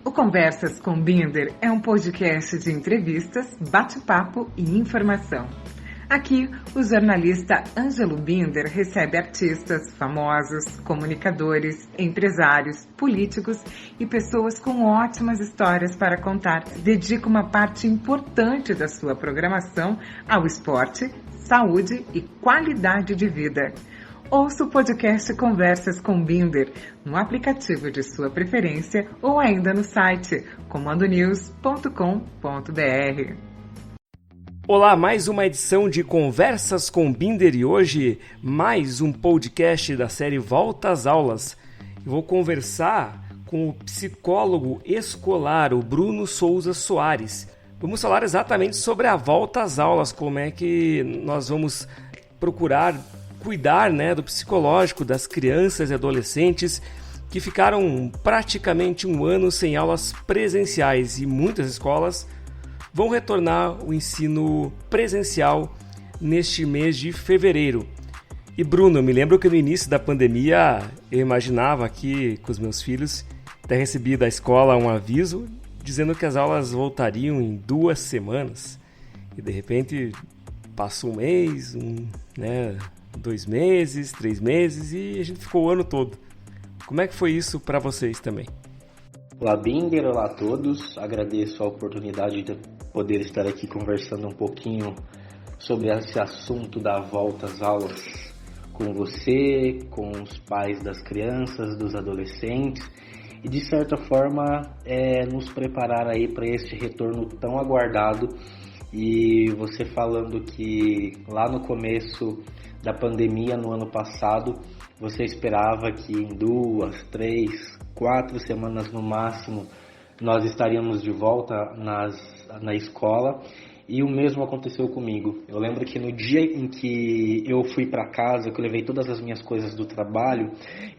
O Conversas com Binder é um podcast de entrevistas, bate-papo e informação. Aqui, o jornalista Ângelo Binder recebe artistas, famosos, comunicadores, empresários, políticos e pessoas com ótimas histórias para contar. Dedica uma parte importante da sua programação ao esporte, saúde e qualidade de vida. Ouça o podcast Conversas com Binder no aplicativo de sua preferência ou ainda no site comandonews.com.br. Olá, mais uma edição de Conversas com Binder e hoje mais um podcast da série Volta às Aulas. Eu vou conversar com o psicólogo escolar, o Bruno Souza Soares. Vamos falar exatamente sobre a volta às aulas, como é que nós vamos procurar cuidar, do psicológico das crianças e adolescentes que ficaram praticamente um ano sem aulas presenciais e muitas escolas vão retornar o ensino presencial neste mês de fevereiro. E Bruno, eu me lembro que no início da pandemia eu imaginava aqui com os meus filhos ter recebido da escola um aviso dizendo que as aulas voltariam em 2 semanas. E de repente passou um mês, 2 meses, 3 meses e a gente ficou o ano todo. Como é que foi isso para vocês também? Olá Binder, olá a todos. Agradeço a oportunidade de poder estar aqui conversando um pouquinho sobre esse assunto da volta às aulas com você, com os pais das crianças, dos adolescentes e de certa forma nos preparar aí para este retorno tão aguardado. E você falando que lá no começo da pandemia no ano passado, você esperava que em 2, 3, 4 semanas no máximo nós estaríamos de volta na escola, e o mesmo aconteceu comigo. Eu lembro que no dia em que eu fui para casa, que eu levei todas as minhas coisas do trabalho,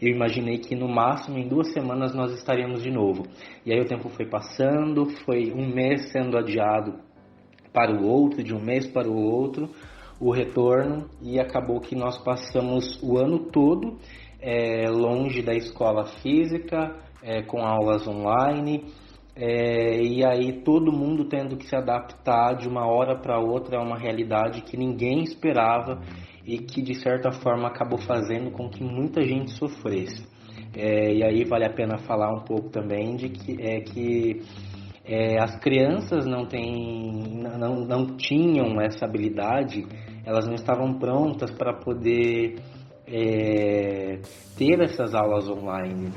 eu imaginei que no máximo em 2 semanas nós estaríamos de novo. E aí o tempo foi passando, foi um mês sendo adiado para o outro, de um mês para o outro, o retorno, e acabou que nós passamos o ano todo longe da escola física, com aulas online, e aí todo mundo tendo que se adaptar de uma hora para outra a uma realidade que ninguém esperava e que de certa forma acabou fazendo com que muita gente sofresse. E aí vale a pena falar um pouco também de que as crianças não tinham essa habilidade, elas não estavam prontas para poder ter essas aulas online,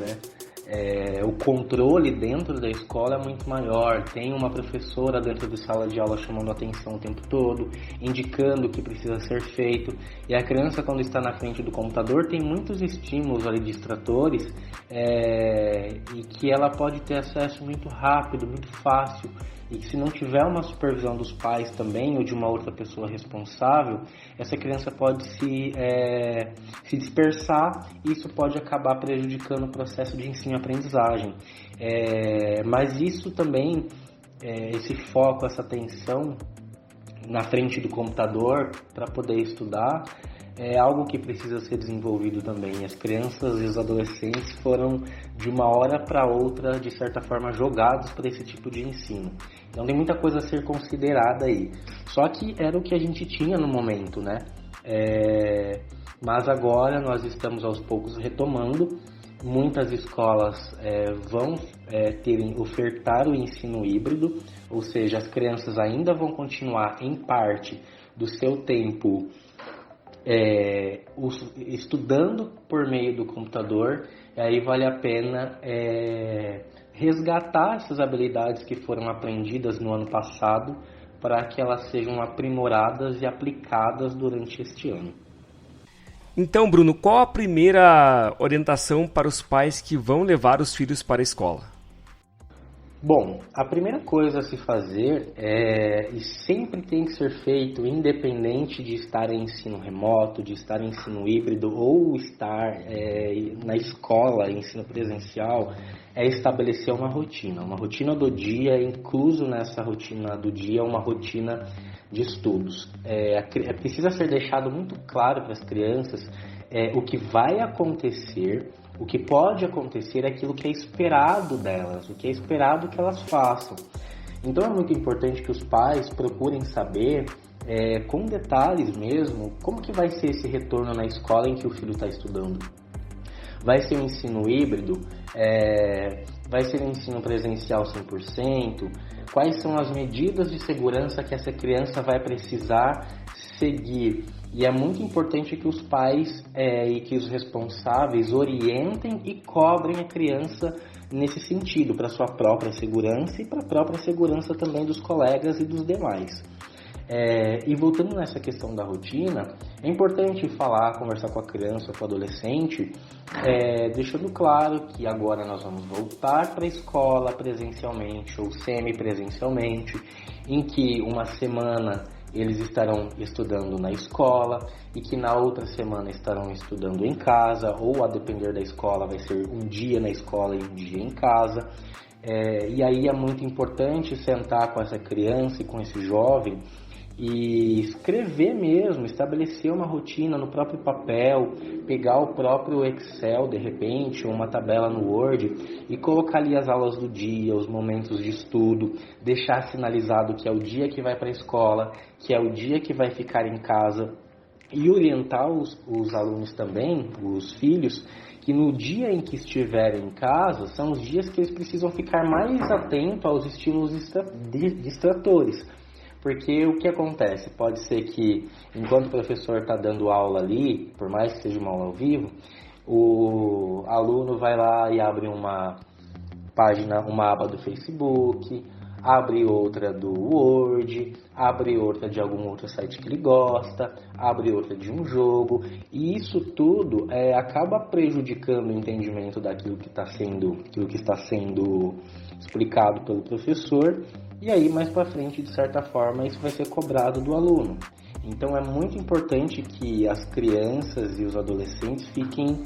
o controle dentro da escola é muito maior, tem uma professora dentro de sala de aula chamando a atenção o tempo todo, indicando o que precisa ser feito, e a criança quando está na frente do computador tem muitos estímulos ali distratores, e que ela pode ter acesso muito rápido, muito fácil, e que se não tiver uma supervisão dos pais também ou de uma outra pessoa responsável, essa criança pode se dispersar e isso pode acabar prejudicando o processo de ensino-aprendizagem. Mas isso também, esse foco, essa atenção na frente do computador para poder estudar, é algo que precisa ser desenvolvido também. As crianças e os adolescentes foram de uma hora para outra, de certa forma, jogados para esse tipo de ensino. Então tem muita coisa a ser considerada aí. Só que era o que a gente tinha no momento, Mas agora nós estamos aos poucos retomando. Muitas escolas vão ofertar o ensino híbrido, ou seja, as crianças ainda vão continuar em parte do seu tempo estudando por meio do computador. E aí vale a pena resgatar essas habilidades que foram aprendidas no ano passado para que elas sejam aprimoradas e aplicadas durante este ano. Então, Bruno, qual a primeira orientação para os pais que vão levar os filhos para a escola? Bom, a primeira coisa a se fazer e sempre tem que ser feito, independente de estar em ensino remoto, de estar em ensino híbrido ou estar na escola, em ensino presencial, é estabelecer uma rotina do dia, incluso nessa rotina do dia, uma rotina de estudos. Precisa ser deixado muito claro para as crianças o que vai acontecer O que pode acontecer é aquilo que é esperado delas, o que é esperado que elas façam. Então é muito importante que os pais procurem saber, com detalhes mesmo, como que vai ser esse retorno na escola em que o filho está estudando. Vai ser um ensino híbrido? Vai ser um ensino presencial 100%? Quais são as medidas de segurança que essa criança vai precisar seguir? E é muito importante que os pais e que os responsáveis orientem e cobrem a criança nesse sentido, para sua própria segurança e para a própria segurança também dos colegas e dos demais. E voltando nessa questão da rotina, é importante conversar com a criança, com o adolescente, deixando claro que agora nós vamos voltar para a escola presencialmente ou semipresencialmente, em que uma semana eles estarão estudando na escola e que na outra semana estarão estudando em casa, ou a depender da escola vai ser um dia na escola e um dia em casa. E aí é muito importante sentar com essa criança e com esse jovem e escrever mesmo, estabelecer uma rotina no próprio papel, pegar o próprio Excel de repente, ou uma tabela no Word e colocar ali as aulas do dia, os momentos de estudo, deixar sinalizado que é o dia que vai para a escola, que é o dia que vai ficar em casa, e orientar os alunos também, os filhos, que no dia em que estiverem em casa são os dias que eles precisam ficar mais atentos aos estímulos distratores. Porque o que acontece? Pode ser que, enquanto o professor está dando aula ali, por mais que seja uma aula ao vivo, o aluno vai lá e abre uma página, uma aba do Facebook, abre outra do Word, abre outra de algum outro site que ele gosta, abre outra de um jogo, e isso tudo acaba prejudicando o entendimento daquilo que está sendo explicado pelo professor. E aí, mais para frente, de certa forma, isso vai ser cobrado do aluno. Então, é muito importante que as crianças e os adolescentes fiquem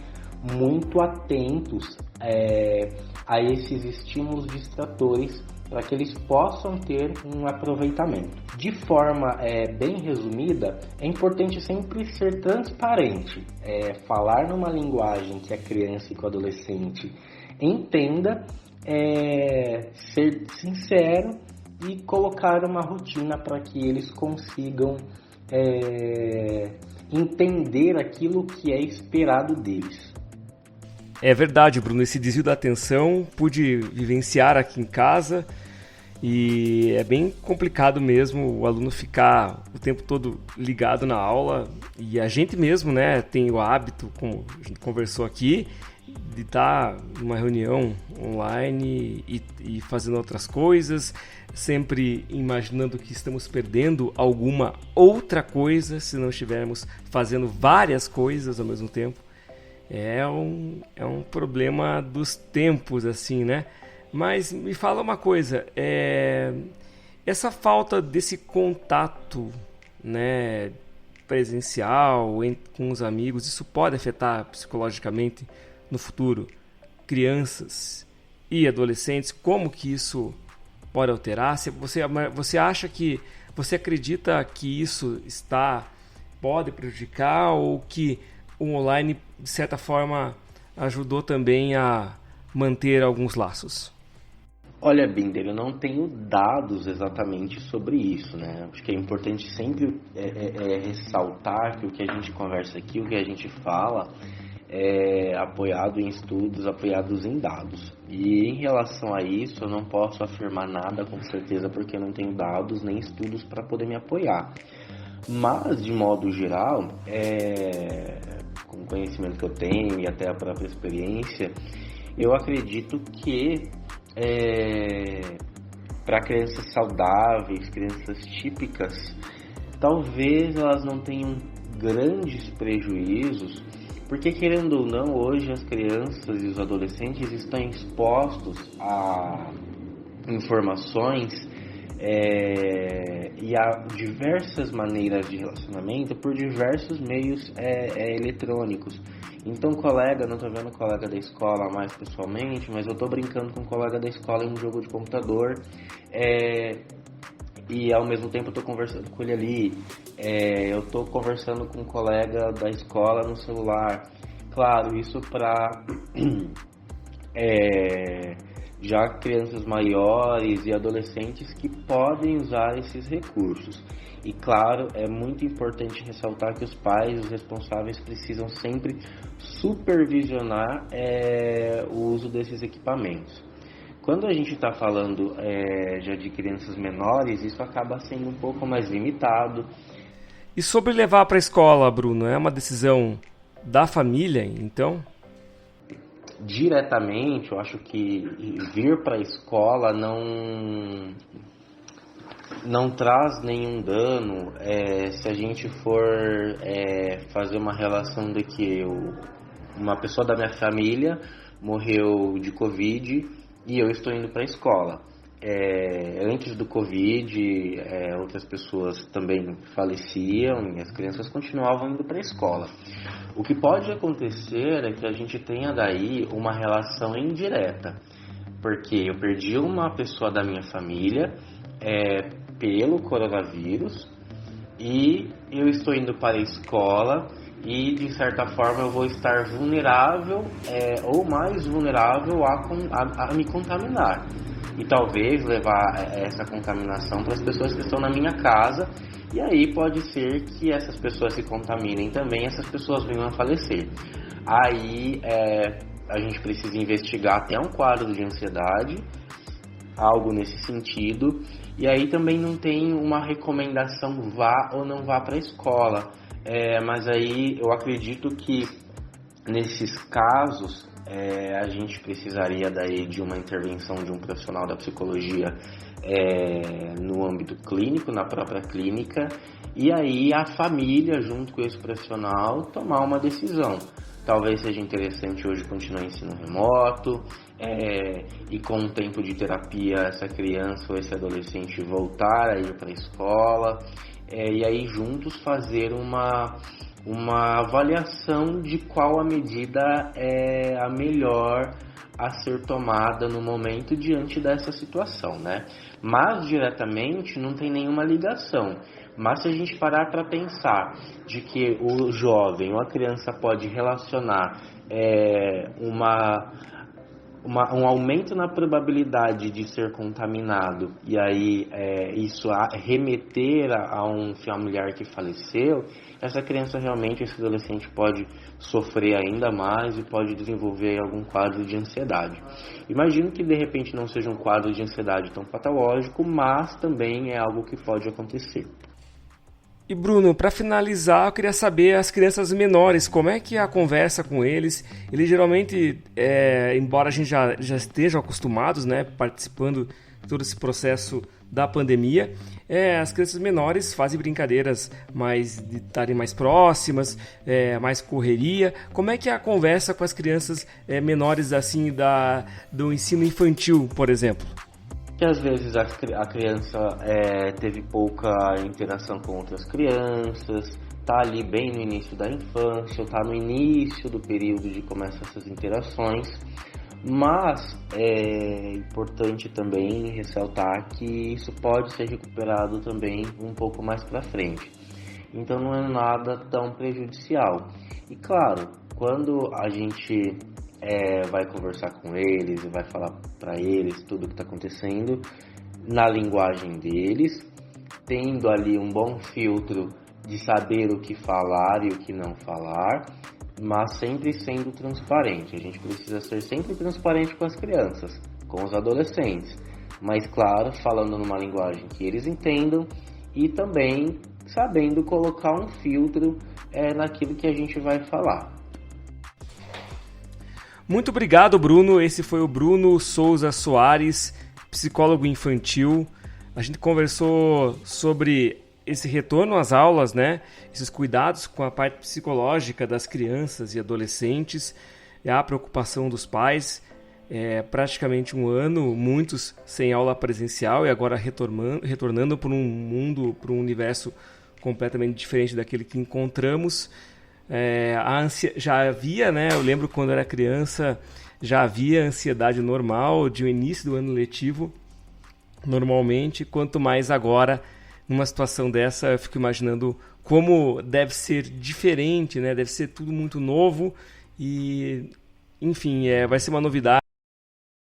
muito atentos a esses estímulos distratores para que eles possam ter um aproveitamento. De forma bem resumida, é importante sempre ser transparente, falar numa linguagem que a criança e que o adolescente entenda, ser sincero e colocar uma rotina para que eles consigam entender aquilo que é esperado deles. É verdade, Bruno, esse desvio da atenção pude vivenciar aqui em casa e é bem complicado mesmo o aluno ficar o tempo todo ligado na aula, e a gente mesmo, né, tem o hábito, como a gente conversou aqui, de estar numa reunião online e fazendo outras coisas, sempre imaginando que estamos perdendo alguma outra coisa se não estivermos fazendo várias coisas ao mesmo tempo. É um problema dos tempos, assim, né? Mas me fala uma coisa, essa falta desse contato, né, presencial com os amigos, isso pode afetar psicologicamente no futuro crianças e adolescentes? Como que isso pode alterar? Você acredita que isso pode prejudicar, ou que o online, de certa forma, ajudou também a manter alguns laços? Olha, Binder, eu não tenho dados exatamente sobre isso, né? Acho que é importante sempre ressaltar que o que a gente conversa aqui, o que a gente fala, é apoiado em estudos, apoiados em dados. E em relação a isso, eu não posso afirmar nada com certeza, porque eu não tenho dados nem estudos para poder me apoiar. Mas, de modo geral, com o conhecimento que eu tenho e até a própria experiência, eu acredito que para crianças saudáveis, crianças típicas, talvez elas não tenham grandes prejuízos, porque, querendo ou não, hoje as crianças e os adolescentes estão expostos a informações e a diversas maneiras de relacionamento por diversos meios eletrônicos. Então, não estou vendo colega da escola mais pessoalmente, mas eu estou brincando com um colega da escola em um jogo de computador, e ao mesmo tempo eu estou conversando com ele ali, eu estou conversando com um colega da escola no celular. Claro, isso para já crianças maiores e adolescentes que podem usar esses recursos. E claro, é muito importante ressaltar que os pais, os responsáveis, precisam sempre supervisionar o uso desses equipamentos. Quando a gente está falando já de crianças menores, isso acaba sendo um pouco mais limitado. E sobre levar para a escola, Bruno, é uma decisão da família, então? Diretamente, eu acho que vir para a escola não traz nenhum dano se a gente for fazer uma relação de que uma pessoa da minha família morreu de Covid e eu estou indo para a escola. Antes do Covid, outras pessoas também faleciam e as crianças continuavam indo para a escola. O que pode acontecer é que a gente tenha daí uma relação indireta, porque eu perdi uma pessoa da minha família pelo coronavírus e eu estou indo para a escola e de certa forma eu vou estar vulnerável ou mais vulnerável a me contaminar e talvez levar essa contaminação para as pessoas que estão na minha casa, e aí pode ser que essas pessoas se contaminem também, essas pessoas venham a falecer. Aí a gente precisa investigar até um quadro de ansiedade, algo nesse sentido, e aí também não tem uma recomendação vá ou não vá para a escola, mas aí eu acredito que nesses casos a gente precisaria daí de uma intervenção de um profissional da psicologia no âmbito clínico, na própria clínica, e aí a família, junto com esse profissional, tomar uma decisão. Talvez seja interessante hoje continuar ensino remoto, e com um tempo de terapia essa criança ou esse adolescente voltar a ir para a escola, e aí juntos fazer uma avaliação de qual a medida é a melhor a ser tomada no momento diante dessa situação, né? Mas diretamente não tem nenhuma ligação. Mas se a gente parar para pensar de que o jovem ou a criança pode relacionar um aumento na probabilidade de ser contaminado e aí isso remeter a um familiar que faleceu, essa criança realmente, esse adolescente pode sofrer ainda mais e pode desenvolver algum quadro de ansiedade. Imagino que de repente não seja um quadro de ansiedade tão patológico, mas também é algo que pode acontecer. E Bruno, para finalizar, eu queria saber as crianças menores, como é que é a conversa com eles? Eles geralmente, embora a gente já esteja acostumados, né, participando de todo esse processo da pandemia, as crianças menores fazem brincadeiras de estarem mais próximas, mais correria. Como é que é a conversa com as crianças menores assim do ensino infantil, por exemplo? Que às vezes a criança teve pouca interação com outras crianças, está ali bem no início da infância, está no início do período de começar essas interações, mas é importante também ressaltar que isso pode ser recuperado também um pouco mais para frente. Então não é nada tão prejudicial. E claro, quando a gente vai conversar com eles e vai falar para eles tudo o que está acontecendo na linguagem deles, tendo ali um bom filtro de saber o que falar e o que não falar, mas sempre sendo transparente. A gente precisa ser sempre transparente com as crianças, com os adolescentes, mas claro, falando numa linguagem que eles entendam e também sabendo colocar um filtro naquilo que a gente vai falar. Muito obrigado, Bruno. Esse foi o Bruno Souza Soares, psicólogo infantil. A gente conversou sobre esse retorno às aulas, né? Esses cuidados com a parte psicológica das crianças e adolescentes, a preocupação dos pais. Praticamente um ano, muitos sem aula presencial e agora retornando para um mundo, para um universo completamente diferente daquele que encontramos. Já havia, né? Eu lembro quando era criança, já havia ansiedade normal de início do ano letivo, normalmente, quanto mais agora, numa situação dessa, eu fico imaginando como deve ser diferente, né? Deve ser tudo muito novo E, enfim, vai ser uma novidade.